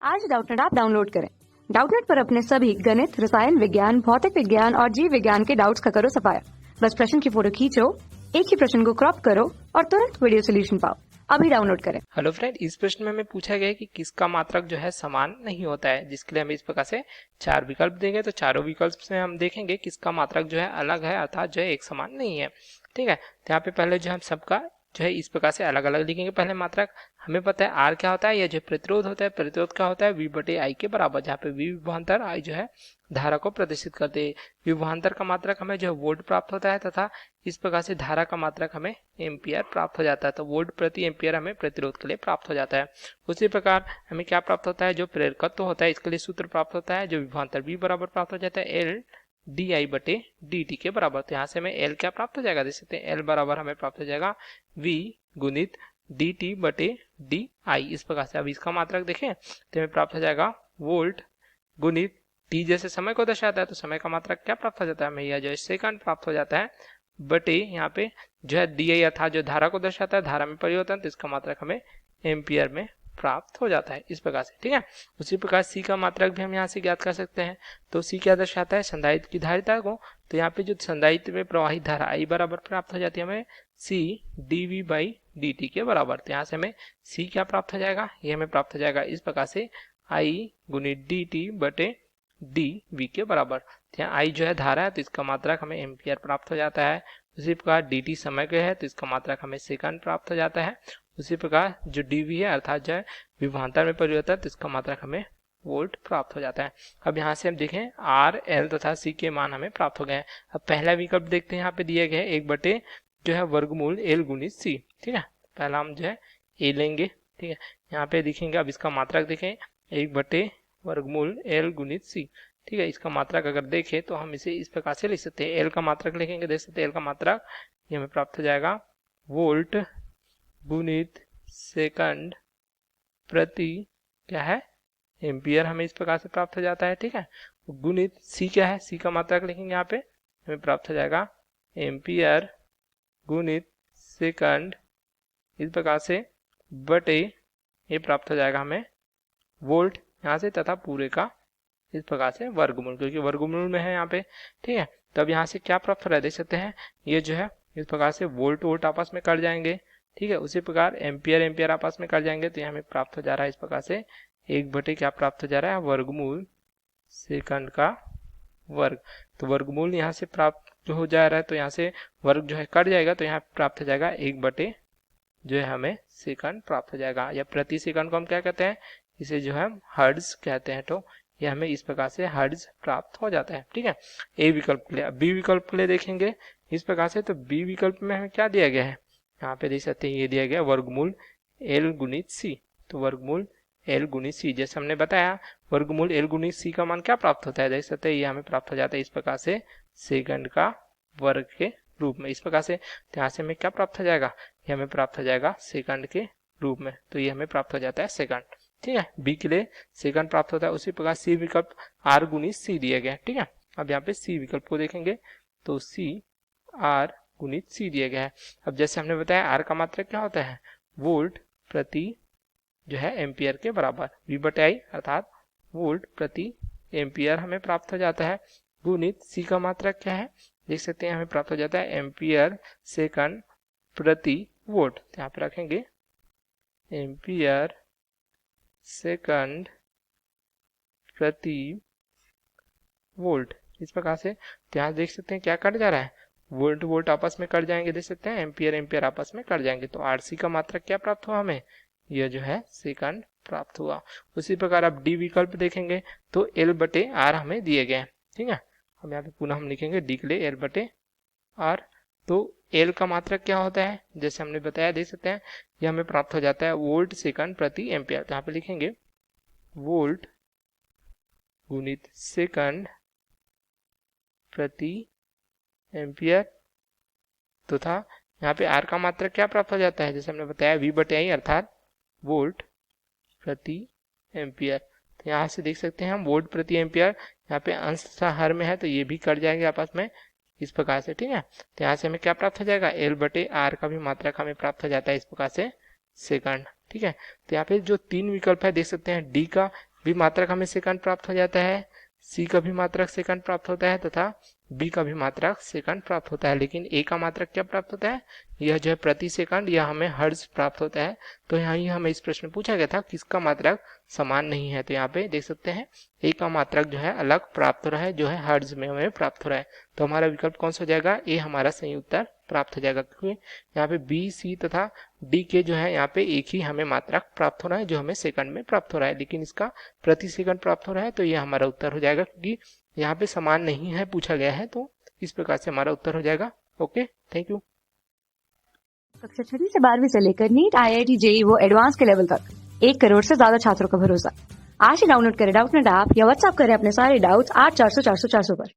आज Doubtnut app download करें। Doubtnut पर अपने सभी गणित, रसायन विज्ञान, भौतिक विज्ञान और जीव विज्ञान के डाउट्स का करो सफाया। बस प्रश्न की फोटो खींचो, एक ही प्रश्न को क्रॉप करो और तुरंत वीडियो सोल्यूशन पाओ। अभी डाउनलोड करें। हेलो फ्रेंड, इस प्रश्न में हमें पूछा गया है कि किसका मात्रक जो है समान नहीं होता है, जिसके लिए हमें इस प्रकार से चार विकल्प देंगे। तो चारों विकल्प से हम देखेंगे किसका मात्रक जो है अलग है, अर्थात जो है एक समान नहीं है। ठीक है, तो यहाँ पे पहले जो हम सबका जो है इस प्रकार से अलग अलग लिखेंगे। पहले मात्रक हमें पता है आर क्या होता है, या जो प्रतिरोध होता है, प्रतिरोध क्या होता है वी बटे आई के बराबर, जहाँ पे वी विभवांतर आई जो है धारा को प्रदर्शित करते हैं। विभवांतर का मात्रक हमें जो है वोल्ट प्राप्त होता है, तथा इस प्रकार से धारा का मात्रक हमें एम्पियर प्राप्त हो जाता है। तो वोल्ट प्रति एम्पियर हमें प्रतिरोध के लिए प्राप्त हो जाता है। उसी प्रकार हमें क्या प्राप्त होता है, जो प्रेरकत्व होता है, इसके लिए सूत्र प्राप्त होता है, जो विभवांतर वी बराबर प्राप्त हो जाता है एल डी आई बटे डी टी के बराबर। तो यहाँ से हमें एल क्या प्राप्त हो जाएगा, देख सकते हैं एल बराबर हमें प्राप्त हो जाएगा वी गुणित डी टी बटे डी आई। इस प्रकार से अब इसका मात्रक देखें तो हमें प्राप्त हो जाएगा वोल्ट गुणित टी जैसे समय को दर्शाता है, तो समय का मात्रक क्या प्राप्त हो जाता है हमें, यह जो है सेकंड प्राप्त हो जाता है, बटे यहाँ पे जो है डी आई अर्थात जो धारा को दर्शाता है, धारा में परिवर्तन, तो इसका मात्रक हमें एम्पियर में प्राप्त हो जाता है इस प्रकार से। ठीक है, उसी प्रकार सी का मात्रक भी हम यहाँ से ज्ञात कर सकते हैं। तो सी क्या दर्शाता है, संधारित्र की धारिता को। तो यहाँ पे जो संधारित्र में प्रवाहित धारा आई बराबर प्राप्त हो जाती है हमें C D V by D T के बराबर। तो यहाँ से हमें सी क्या प्राप्त हो जाएगा, ये हमें प्राप्त हो जाएगा इस प्रकार से आई गुणित डी टी बटे डी वी के बराबर। यहाँ आई जो है धारा है, तो इसका मात्रक हमें एम्पियर प्राप्त हो जाता है। उसी प्रकार डी टी समय का है, तो इसका मात्रक हमें सेकंड प्राप्त हो जाता है। उसी प्रकार जो डी वी है अर्थात जो है विभवांतर में परिवर्तन, तो इसका मात्रक हमें वोल्ट प्राप्त हो जाता है। अब यहाँ से हम देखें आर एल तथा सी के मान हमें प्राप्त हो गए हैं। अब पहला विकल्प देखते हैं, यहाँ पे दिए गए एक बटे जो है वर्गमूल एल गुणित सी। ठीक है, पहला हम जो है ए लेंगे। ठीक है, यहाँ पे देखेंगे, अब इसका मात्रक देखें एक बटे वर्गमूल एल गुणित सी। ठीक है, इसका मात्रक अगर देखें तो हम इसे इस प्रकार से लिख सकते हैं, एल का मात्रक लिखेंगे, देख सकते हैं एल का मात्रक ये हमें प्राप्त हो जाएगा वोल्ट गुणित सेकंड प्रति क्या है एम्पियर, हमें इस प्रकार से प्राप्त हो जाता है। ठीक है, गुणित सी क्या है, सी का मात्रक लिखेंगे, यहाँ पे हमें प्राप्त हो जाएगा एम्पियर गुणित सेकंड इस प्रकार से बटे ये प्राप्त हो जाएगा हमें वोल्ट यहाँ से, तथा पूरे का इस प्रकार से वर्गमूल, क्योंकि वर्गमूल में है यहाँ पे। ठीक है, तो अब यहाँ से क्या प्राप्त हो रहा है, देख सकते हैं ये जो है इस प्रकार से वोल्ट वोल्ट आपस में कट जाएंगे। ठीक है, उसी प्रकार एम्पियर एम्पियर आपस में कट जाएंगे, तो यहाँ हमें प्राप्त हो जा रहा है इस प्रकार से एक बटे क्या प्राप्त हो जा रहा है वर्गमूल सेकंड का वर्ग। तो वर्गमूल यहाँ से प्राप्त जो हो जा रहा है, तो यहाँ से वर्ग जो है कट जाएगा, तो यहाँ प्राप्त हो जाएगा एक बटे जो है हमें सेकंड प्राप्त हो जाएगा, या प्रति सेकंड को हम क्या कहते हैं, इसे जो है हर्ट्ज कहते हैं। तो ये हमें इस प्रकार से हर्ट्ज प्राप्त हो जाता है। ठीक है, ए विकल्प के लिए। अब बी विकल्प के लिए देखेंगे इस प्रकार से, तो बी विकल्प में हमें क्या दिया गया है, यहाँ पे देख सकते हैं ये दिया गया वर्गमूल एल गुणित सी। तो वर्गमूल एल गुणित सी, जैसे हमने बताया वर्गमूल एल गुणित सी का मान क्या प्राप्त होता है, देख सकते हैं ये हमें प्राप्त हो जाता है इस प्रकार से सेकंड का वर्ग के रूप में इस प्रकार से। तो यहाँ से हमें क्या प्राप्त हो जाएगा, ये हमें प्राप्त हो जाएगा सेकंड के रूप में, तो ये हमें प्राप्त हो जाता है सेकंड। ठीक है, बी के लिए सेकंड प्राप्त होता है। उसी प्रकार सी विकल्प आर गुणित सी दिया गया है। ठीक है, अब यहाँ पे सी विकल्प को देखेंगे, तो सी आर गुणित सी दिया गया है। अब जैसे हमने बताया आर का मात्रक क्या होता है, वोल्ट प्रति जो है एम्पियर के बराबर, वी बटे आई अर्थात वोल्ट प्रति एम्पियर हमें प्राप्त हो जाता है, गुणित सी का मात्रक क्या है, देख सकते हैं हमें प्राप्त हो जाता है एम्पियर सेकंड प्रति वोल्ट। यहाँ पे रखेंगे एम्पियर सेकंड प्रति वोल्ट इस प्रकार से। तो यहाँ देख सकते हैं क्या कट जा रहा है, वोल्ट वोल्ट आपस में कट जाएंगे, देख सकते हैं एम्पियर एम्पियर आपस में कट जाएंगे। तो आरसी का मात्रक क्या प्राप्त हुआ हमें, यह जो है सेकंड प्राप्त हुआ। उसी प्रकार अब डी विकल्प देखेंगे, तो एल बटे आर हमें दिए गए हैं। ठीक है, हम यहाँ पे पुनः हम लिखेंगे डी के लिए एल बटे आर। तो एल का मात्रक क्या होता है, जैसे हमने बताया देख सकते हैं ये हमें प्राप्त हो जाता है वोल्ट सेकंड प्रति एम्पियर। तो यहाँ पे लिखेंगे वोल्ट गुणित सेकंड प्रति एम्पियर, तथा यहाँ पे आर का मात्रक क्या प्राप्त हो जाता है, जैसे हमने बताया वी बटे आई अर्थात वोल्ट प्रति एम्पियर। तो यहाँ से देख सकते हैं हम वोल्ट प्रति एम्पियर, यहाँ पे अंश हर में है तो ये भी कट जाएंगे आपस में इस प्रकार से। ठीक है, तो यहाँ से हमें क्या प्राप्त हो जाएगा, एल बटे आर का भी मात्रक हमें प्राप्त हो जाता है इस प्रकार से सेकंड। ठीक है, तो यहाँ पे जो तीन विकल्प है देख सकते हैं डी का भी मात्रक हमें सेकंड प्राप्त हो जाता है, सी का भी मात्रक सेकंड प्राप्त होता है तथा बी का भी मात्रक सेकंड प्राप्त होता है। लेकिन ए का मात्रक क्या प्राप्त होता है, यह जो है प्रति सेकंड, यह हमें हर्ट्ज प्राप्त होता है। तो यहाँ ही हमें इस प्रश्न में पूछा गया था किसका मात्रक समान नहीं है। तो यहाँ पे देख सकते हैं ए का मात्रक जो है अलग प्राप्त हो रहा है, जो है हर्ट्ज में हमें प्राप्त हो रहा है। तो हमारा विकल्प कौन सा हो जाएगा, ए हमारा सही उत्तर प्राप्त हो जाएगा, क्योंकि यहाँ पे बी, सी तथा डी के जो है यहाँ पे एक ही हमें मात्रक प्राप्त हो रहा है जो हमें सेकंड में प्राप्त हो रहा है, लेकिन इसका प्रति सेकंड प्राप्त हो रहा है। तो ये हमारा उत्तर हो जाएगा, क्योंकि यहाँ पे समान नहीं है पूछा गया है, तो इस प्रकार से हमारा उत्तर हो जाएगा। Okay, thank you. कक्षा 6वीं से 12वीं से लेकर नीट, IIT, JEE वो एडवांस के लेवल तक 1 करोड़ से ज्यादा छात्रों का भरोसा। आज ही डाउनलोड करें डाउटनेट ऐप या व्हाट्सएप करें अपने सारे डाउट्स 8400 400 400 पर।